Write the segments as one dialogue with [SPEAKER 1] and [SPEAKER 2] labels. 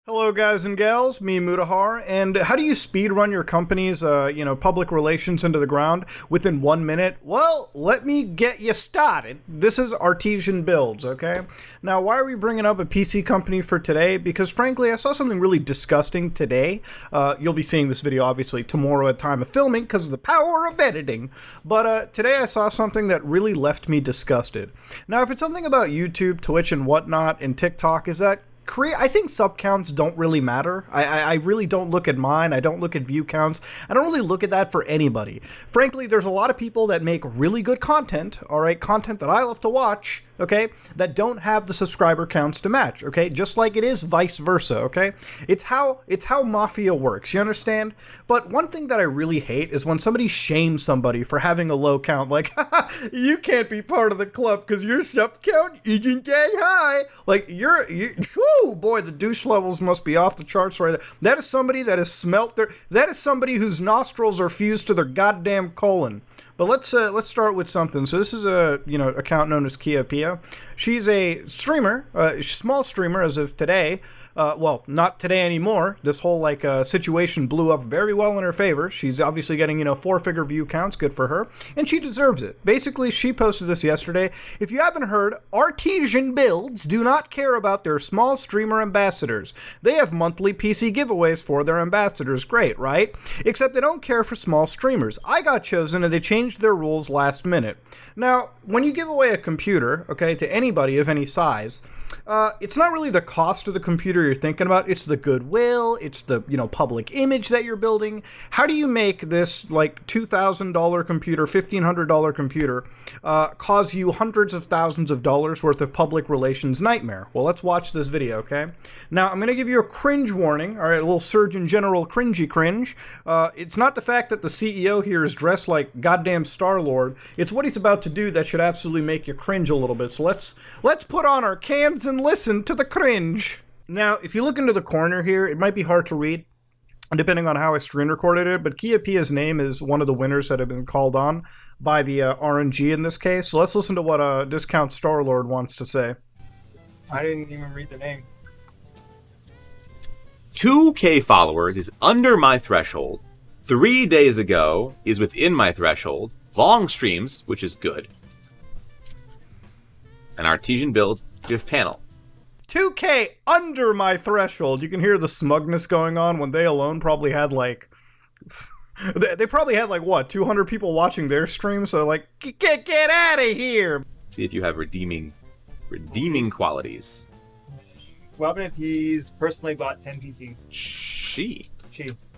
[SPEAKER 1] Hello guys and gals, me Mutahar, and how do you speed run your company's, public relations into the ground within 1 minute? Well, let me get you started. This is Artesian Builds, okay? Now, why are we bringing up a PC company for today? Because frankly, I saw something really disgusting today. You'll be seeing this video, obviously, tomorrow at time of filming because of the power of editing. But today I saw something that really left me disgusted. Now, if it's something about YouTube, Twitch, and whatnot, and TikTok, is that I think sub counts don't really matter. I really don't look at mine. I don't look at view counts. I don't really look at that for anybody. Frankly, there's a lot of people that make really good content, all right, content that I love to watch, okay, that don't have the subscriber counts to match, okay, just like it is vice versa, okay? It's how Mafia works, you understand? But one thing that I really hate is when somebody shames somebody for having a low count, like, you can't be part of the club because your sub count isn't that high. Like, whoo, boy, the douche levels must be off the charts right there. That is somebody that has smelt that is somebody whose nostrils are fused to their goddamn colon. But let's start with something. So this is a account known as Kia Pia. She's a streamer, small streamer as of today. Well, not today anymore. This whole situation blew up very well in her favor. She's obviously getting 4-figure view counts, good for her, and she deserves it. Basically, she posted this yesterday. If you haven't heard, Artesian Builds do not care about their small streamer ambassadors. They have monthly PC giveaways for their ambassadors. Great, right? Except they don't care for small streamers. I got chosen and they changed their rules last minute. Now, when you give away a computer, okay, to anybody of any size, it's not really the cost of the computer you're thinking about. It's the goodwill. It's the public image that you're building. How do you make this $2,000 computer, $1,500 computer, cause you hundreds of thousands of dollars worth of public relations nightmare? Well, let's watch this video, okay? Now, I'm going to give you a cringe warning. All right, a little Surgeon General cringy cringe. It's not the fact that the CEO here is dressed like goddamn Star-Lord. It's what he's about to do that should absolutely make you cringe a little bit. So let's put on our cans and listen to the cringe. Now, if you look into the corner here, it might be hard to read, depending on how I screen recorded it, but Kia Pia's name is one of the winners that have been called on by the RNG in this case. So let's listen to what Discount Star-Lord wants to say.
[SPEAKER 2] I didn't even read the name.
[SPEAKER 3] 2K followers is under my threshold. 3 days ago is within my threshold. Long streams, which is good. An Artesian Builds GIF panel.
[SPEAKER 1] 2K under my threshold. You can hear the smugness going on when they alone probably had they probably had what, 200 people watching their stream, so get out of here.
[SPEAKER 3] See if you have redeeming qualities.
[SPEAKER 2] What happened if he's personally bought 10 PCs?
[SPEAKER 3] She.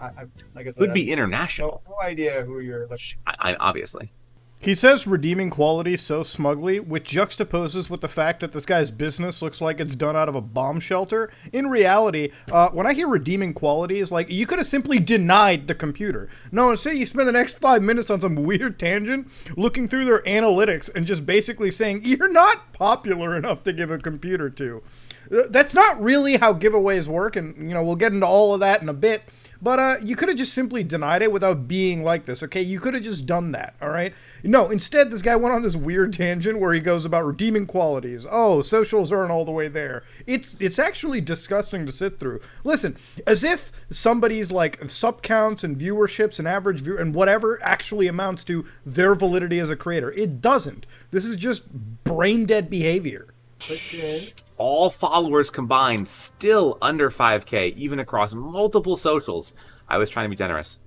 [SPEAKER 2] I guess
[SPEAKER 3] Could be international.
[SPEAKER 2] No idea who you're.
[SPEAKER 3] I obviously.
[SPEAKER 1] He says redeeming quality so smugly, which juxtaposes with the fact that this guy's business looks like it's done out of a bomb shelter. In reality, when I hear redeeming qualities, you could have simply denied the computer. No, instead you spend the next 5 minutes on some weird tangent, looking through their analytics and just basically saying, you're not popular enough to give a computer to. That's not really how giveaways work, and, we'll get into all of that in a bit. But you could have just simply denied it without being like this, okay? You could have just done that, all right? No, instead, this guy went on this weird tangent where he goes about redeeming qualities. Oh, socials aren't all the way there. It's actually disgusting to sit through. Listen, as if somebody's sub counts and viewerships and average view and whatever actually amounts to their validity as a creator. It doesn't. This is just brain dead behavior.
[SPEAKER 3] All followers combined still under 5K, even across multiple socials. I was trying to be generous.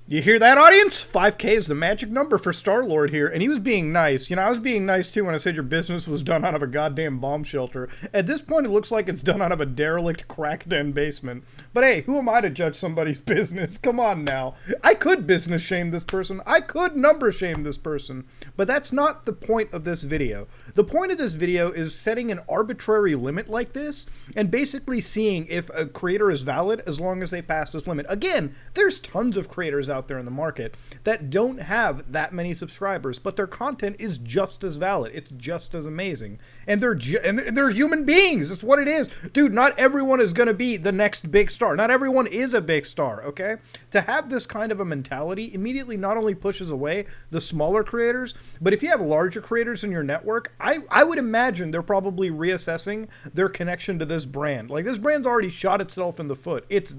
[SPEAKER 1] You hear that, audience? 5K is the magic number for Star-Lord here, and he was being nice. I was being nice too when I said your business was done out of a goddamn bomb shelter. At this point, it looks like it's done out of a derelict crack den basement. But hey, who am I to judge somebody's business? Come on now. I could business shame this person. I could number shame this person. But that's not the point of this video. The point of this video is setting an arbitrary limit like this and basically seeing if a creator is valid as long as they pass this limit. Again, there's tons of creators out out there in the market that don't have that many subscribers, but their content is just as valid. It's just as amazing. And they're human beings. It's what it is. Dude, not everyone is going to be the next big star. Not everyone is a big star, okay? To have this kind of a mentality immediately not only pushes away the smaller creators, but if you have larger creators in your network, I would imagine they're probably reassessing their connection to this brand. Like, this brand's already shot itself in the foot. It's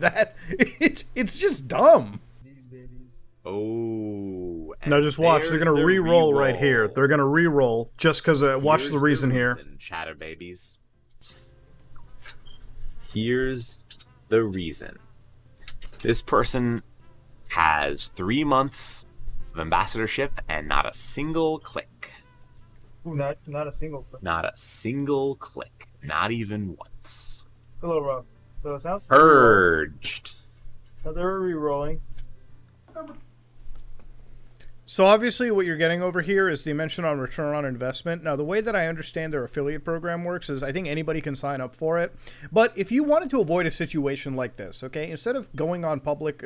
[SPEAKER 1] just dumb.
[SPEAKER 2] These babies.
[SPEAKER 3] Oh.
[SPEAKER 1] Now just watch. They're going to re-roll right here. They're going to re-roll just because, watch the reason here.
[SPEAKER 3] Chatter babies. Here's the reason. This person has 3 months of ambassadorship and not a single click.
[SPEAKER 2] Ooh, not a single.
[SPEAKER 3] Not a single click. Not even once.
[SPEAKER 2] A little rough. So it sounds
[SPEAKER 3] Purged.
[SPEAKER 2] So they're re-rolling.
[SPEAKER 1] So obviously what you're getting over here is the mention on return on investment. Now, the way that I understand their affiliate program works is I think anybody can sign up for it. But if you wanted to avoid a situation like this, okay, instead of going on public,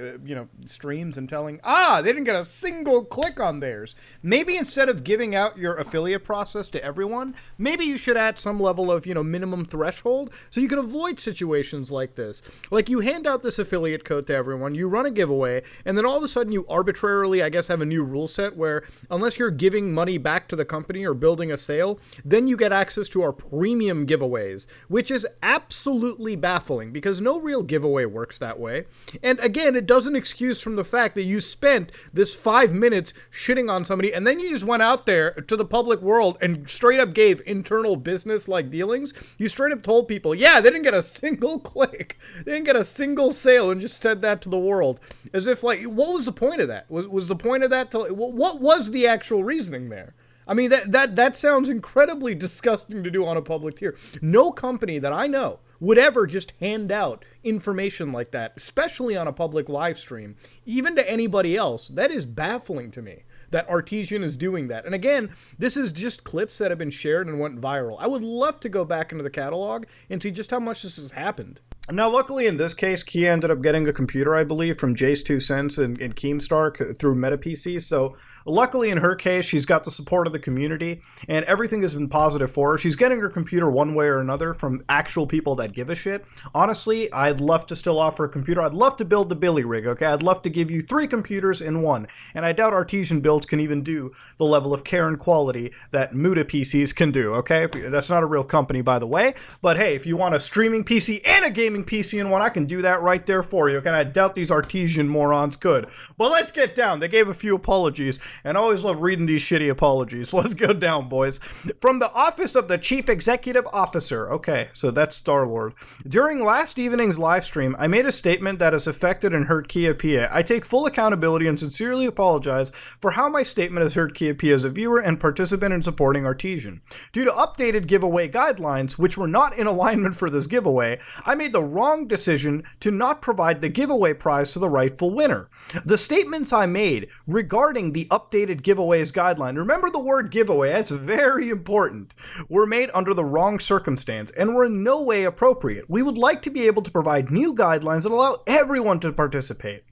[SPEAKER 1] streams and telling, they didn't get a single click on theirs, maybe instead of giving out your affiliate process to everyone, maybe you should add some level of, minimum threshold so you can avoid situations like this. Like, you hand out this affiliate code to everyone, you run a giveaway, and then all of a sudden you arbitrarily, I guess, have a new rule set where unless you're giving money back to the company or building a sale, then you get access to our premium giveaways, which is absolutely baffling because no real giveaway works that way. And again, it doesn't excuse from the fact that you spent this 5 minutes shitting on somebody and then you just went out there to the public world and straight up gave internal business like dealings. You straight up told people, yeah, they didn't get a single click. They didn't get a single sale, and just said that to the world. As if, like, what was the point of that? Was the point of that to... What was the actual reasoning there? I mean, that sounds incredibly disgusting to do on a public tier. No company that I know would ever just hand out information like that, especially on a public live stream, even to anybody else. That is baffling to me that Artesian is doing that. And again, this is just clips that have been shared and went viral. I would love to go back into the catalog and see just how much this has happened. Now, luckily in this case, Kia ended up getting a computer, I believe, from Jace 2 Cents and Keemstar through MetaPC. So luckily in her case, she's got the support of the community and everything has been positive for her. She's getting her computer one way or another from actual people that give a shit. Honestly, I'd love to still offer a computer. I'd love to build the Billy rig, okay? I'd love to give you 3 computers in one. And I doubt Artesian Builds can even do the level of care and quality that Muda PCs can do, okay? That's not a real company, by the way. But hey, if you want a streaming PC and a gaming PC in one, I can do that right there for you, okay? I doubt these Artesian morons could. But let's get down. They gave a few apologies, and I always love reading these shitty apologies. Let's go down, boys. From the Office of the Chief Executive Officer. Okay, so that's Star-Lord. During last evening's live stream, I made a statement that has affected and hurt Kia Pia. I take full accountability and sincerely apologize for how my statement has hurt Kia Pia as a viewer and participant in supporting Artesian. Due to updated giveaway guidelines, which were not in alignment for this giveaway, I made the wrong decision to not provide the giveaway prize to the rightful winner. The statements I made regarding the updated giveaways guideline, remember the word giveaway, that's very important, were made under the wrong circumstance and were in no way appropriate. We would like to be able to provide new guidelines that allow everyone to participate.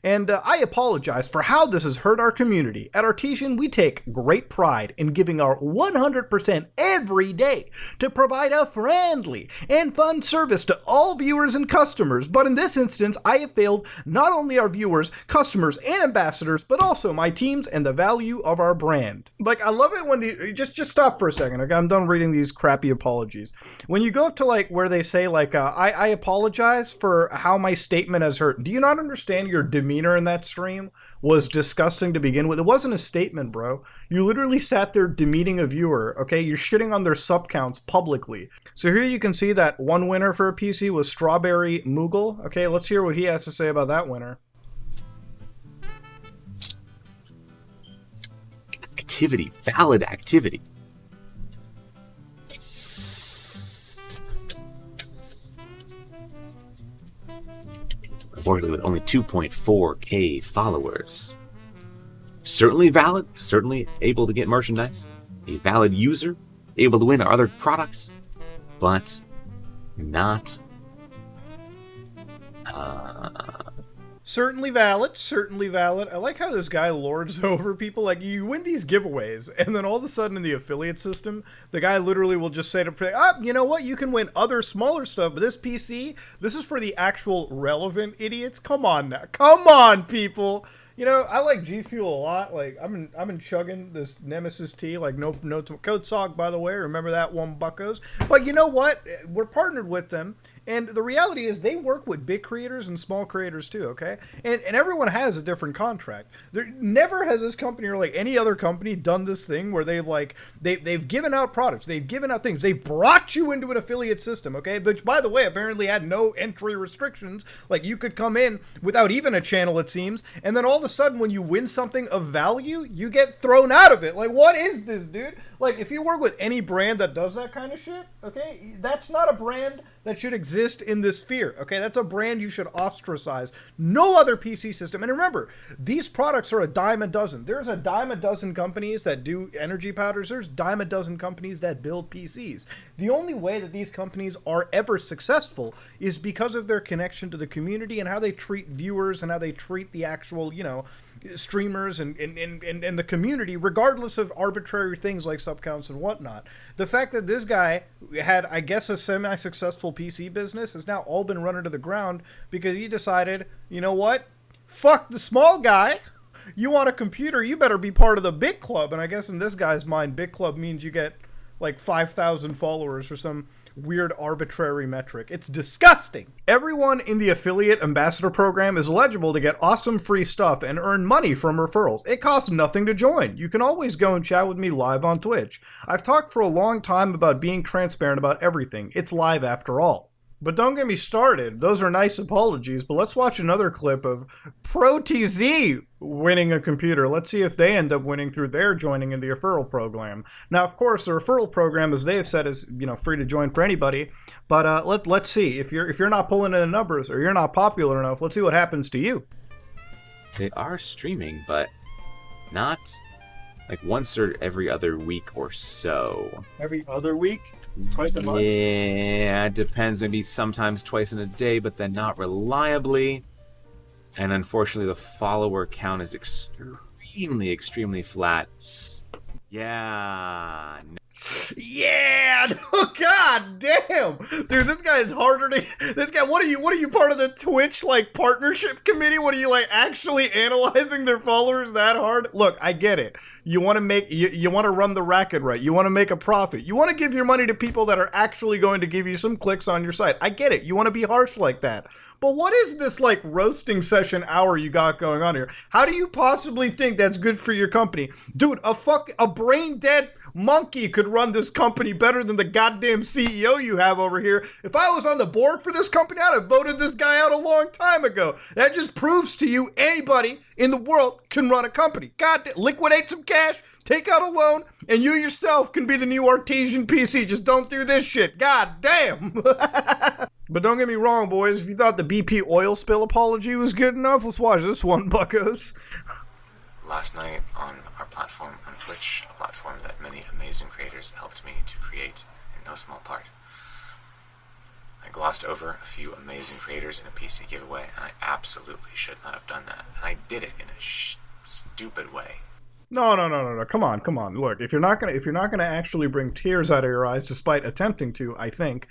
[SPEAKER 1] And I apologize for how this has hurt our community. At Artesian, we take great pride in giving our 100% every day to provide a friendly and fun service to all viewers and customers. But in this instance, I have failed not only our viewers, customers, and ambassadors, but also my teams and the value of our brand. Like, I love it when the just stop for a second. Okay, I'm done reading these crappy apologies. When you go up to like where they say like, I apologize for how my statement has hurt. Do you not understand your demeanor in that stream was disgusting to begin with? It wasn't a statement, bro. You literally sat there demeaning a viewer, okay? You're shitting on their sub counts publicly. So here you can see that one winner for a PC was Strawberry Moogle. Okay, let's hear what he has to say about that winner.
[SPEAKER 3] Activity, valid activity. Unfortunately, with only 2.4k followers. Certainly valid, certainly able to get merchandise, a valid user, able to win our other products, but not
[SPEAKER 1] Certainly valid, certainly valid. I like how this guy lords over people. Like, you win these giveaways, and then all of a sudden in the affiliate system, the guy literally will just say to, you know what, you can win other smaller stuff, but this PC, this is for the actual relevant idiots. Come on now. Come on, people. You know, I like G Fuel a lot. Like, I've been chugging this Nemesis tea, like no Code Sog, by the way. Remember that one, buckos. But you know what? We're partnered with them. And the reality is they work with big creators and small creators too, okay? And everyone has a different contract. There never has this company or like any other company done this thing where they've given out products, they've given out things, they've brought you into an affiliate system, okay? Which, by the way, apparently had no entry restrictions. Like, you could come in without even a channel, it seems, and then all of a sudden when you win something of value, you get thrown out of it. Like, what is this, dude? Like, if you work with any brand that does that kind of shit, okay, that's not a brand that should exist in this sphere, okay? That's a brand you should ostracize. No other PC system. And remember, these products are a dime a dozen. There's a dime a dozen companies that do energy powders. There's dime a dozen companies that build PCs. The only way that these companies are ever successful is because of their connection to the community and how they treat viewers and how they treat the actual, you know, streamers and the community, regardless of arbitrary things like sub counts and whatnot. The fact that this guy had, I guess, a semi-successful PC business has now all been run into the ground because he decided, you know what? Fuck the small guy. You want a computer, you better be part of the big club. And I guess in this guy's mind, big club means you get like 5,000 followers or some weird arbitrary metric. It's disgusting. Everyone in the affiliate ambassador program is eligible to get awesome free stuff and earn money from referrals. It costs nothing to join. You can always go and chat with me live on Twitch. I've talked for a long time about being transparent about everything. It's live after all. But don't get me started. Those are nice apologies, but let's watch another clip of ProTZ winning a computer. Let's see if they end up winning through their joining in the referral program. Now, of course, the referral program, as they have said, is, you know, free to join for anybody. But let's see. If you're not pulling in the numbers or you're not popular enough, let's see what happens to you.
[SPEAKER 3] They are streaming, but not like once or every other week or so.
[SPEAKER 2] Every other week? Twice a month?
[SPEAKER 3] Yeah, it depends. Maybe sometimes twice in a day, but then not reliably. And unfortunately, the follower count is extremely flat. Yeah.
[SPEAKER 1] Yeah! Oh, god damn! Dude, this guy is harder to... This guy, what are you part of the Twitch, like, partnership committee? What are you, like, actually analyzing their followers that hard? Look, I get it. You want to make... You want to run the racket right. You want to make a profit. You want to give your money to people that are actually going to give you some clicks on your site. I get it. You want to be harsh like that. But what is this, like, roasting session hour you got going on here? How do you possibly think that's good for your company? Dude, a brain-dead monkey could run this company better than the goddamn CEO you have over here. If I was on the board for this company, I'd have voted this guy out a long time ago. That just proves to you anybody in the world can run a company. Liquidate some cash, take out a loan, and you yourself can be the new Artesian PC. Just don't do this shit. God damn. But don't get me wrong, boys. If you thought the BP oil spill apology was good enough, let's watch this one, buckos.
[SPEAKER 3] Last night on our platform on Twitch, a platform that many amazing creators helped me to create in no small part, I glossed over a few amazing creators in a PC giveaway, and I absolutely should not have done that. And I did it in a stupid way.
[SPEAKER 1] No. Come on. Look, if you're not gonna actually bring tears out of your eyes despite attempting to, I think,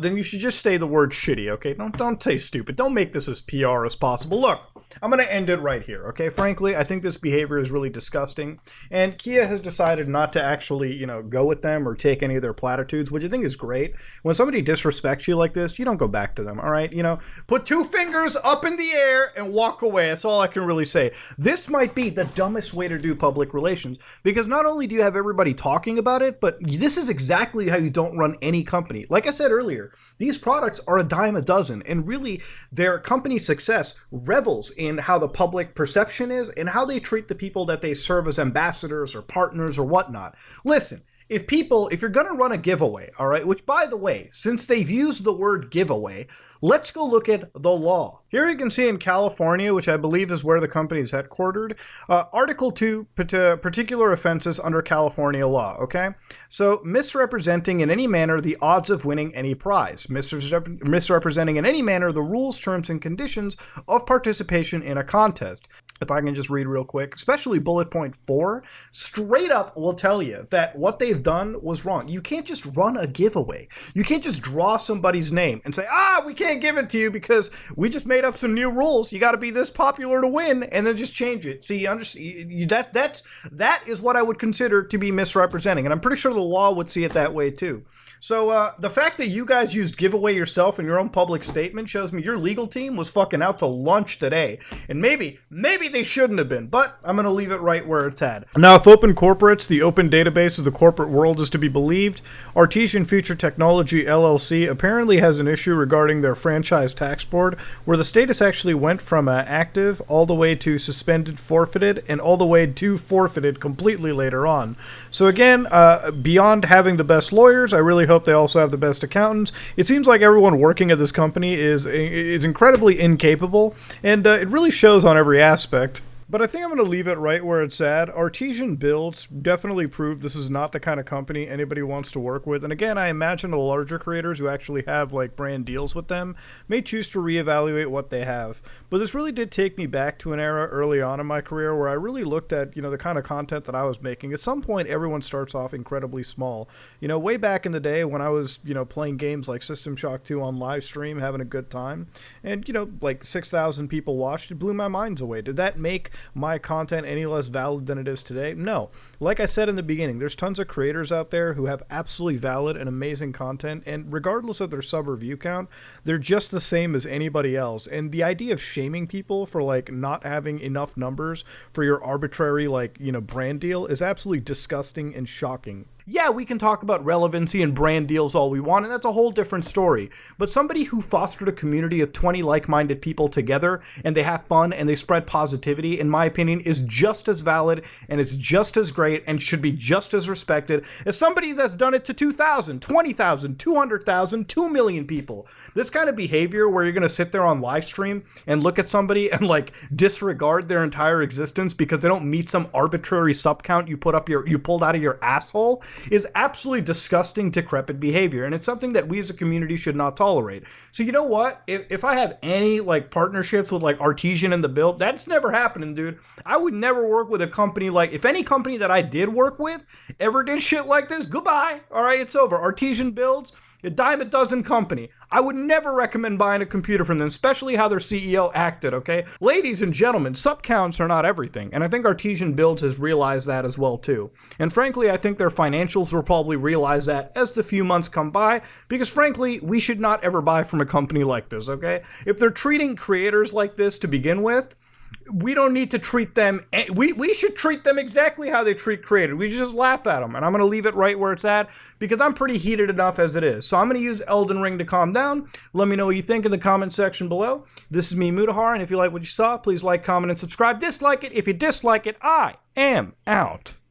[SPEAKER 1] then you should just say the word shitty, okay? Don't say stupid. Don't make this as PR as possible. Look, I'm gonna end it right here, okay? Frankly, I think this behavior is really disgusting, and Kia has decided not to actually, you know, go with them or take any of their platitudes, which I think is great. When somebody disrespects you like this, you don't go back to them, all right? You know, put two fingers up in the air and walk away. That's all I can really say. This might be the dumbest way to do public relations, because not only do you have everybody talking about it, but this is exactly how you don't run any company. Like I said earlier, these products are a dime a dozen, and really their company success revels in how the public perception is and how they treat the people that they serve as ambassadors or partners or whatnot. Listen, if you're going to run a giveaway, all right, which by the way, since they've used the word giveaway, let's go look at the law. Here you can see in California, which I believe is where the company is headquartered, Article 2, particular offenses under California law, okay? So, misrepresenting in any manner the odds of winning any prize, misrepresenting in any manner the rules, terms, and conditions of participation in a contest. If I can just read real quick, especially bullet point 4, straight up will tell you that what they've done was wrong. You can't just run a giveaway. You can't just draw somebody's name and say, we can't give it to you because we just made up some new rules. You got to be this popular to win, and then just change it. See, that is what I would consider to be misrepresenting, and I'm pretty sure the law would see it that way too. So the fact that you guys used giveaway yourself in your own public statement shows me your legal team was fucking out to lunch today. And maybe they shouldn't have been, but I'm going to leave it right where it's at. Now, if open corporates, the open database of the corporate world is to be believed, Artesian Future Technology LLC apparently has an issue regarding their franchise tax board, where the status actually went from active all the way to suspended, forfeited, and all the way to forfeited completely later on. So again, beyond having the best lawyers, I really hope they also have the best accountants. It seems like everyone working at this company is incredibly incapable, and it really shows on every aspect. But I think I'm going to leave it right where it's at. Artesian Builds definitely proved this is not the kind of company anybody wants to work with. And again, I imagine the larger creators who actually have like brand deals with them may choose to reevaluate what they have. But this really did take me back to an era early on in my career where I really looked at, the kind of content that I was making. At some point, everyone starts off incredibly small. Way back in the day when I was, playing games like System Shock 2 on live stream, having a good time, and, like 6,000 people watched, it blew my minds away. Did that make my content any less valid than it is today? No. Like I said in the beginning, there's tons of creators out there who have absolutely valid and amazing content, and regardless of their sub or view count, they're just the same as anybody else. And the idea of shaming people for like not having enough numbers for your arbitrary brand deal is absolutely disgusting and shocking. Yeah, we can talk about relevancy and brand deals all we want, and that's a whole different story. But somebody who fostered a community of 20 like-minded people together, and they have fun, and they spread positivity, in my opinion, is just as valid, and it's just as great, and should be just as respected as somebody that's done it to 2,000, 20,000, 200,000, 2 million people. This kind of behavior where you're going to sit there on live stream and look at somebody and, disregard their entire existence because they don't meet some arbitrary sub count you pulled out of your asshole is absolutely disgusting, decrepit behavior, and it's something that we as a community should not tolerate. So you know what? If I have any partnerships with Artesian and the Build, that's never happening, dude. I would never work with a company if any company that I did work with ever did shit like this, goodbye. All right, it's over. Artesian Builds, a dime a dozen company. I would never recommend buying a computer from them, especially how their CEO acted, okay? Ladies and gentlemen, sub counts are not everything, and I think Artesian Builds has realized that as well, too. And frankly, I think their financials will probably realize that as the few months come by, because frankly, we should not ever buy from a company like this, okay? If they're treating creators like this to begin with, we don't need to treat them, we should treat them exactly how they treat creators. We should just laugh at them, and I'm going to leave it right where it's at, because I'm pretty heated enough as it is. So I'm going to use Elden Ring to calm down. Let me know what you think in the comment section below. This is me, Mutahar, and if you like what you saw, please like, comment, and subscribe. Dislike it. If you dislike it, I am out.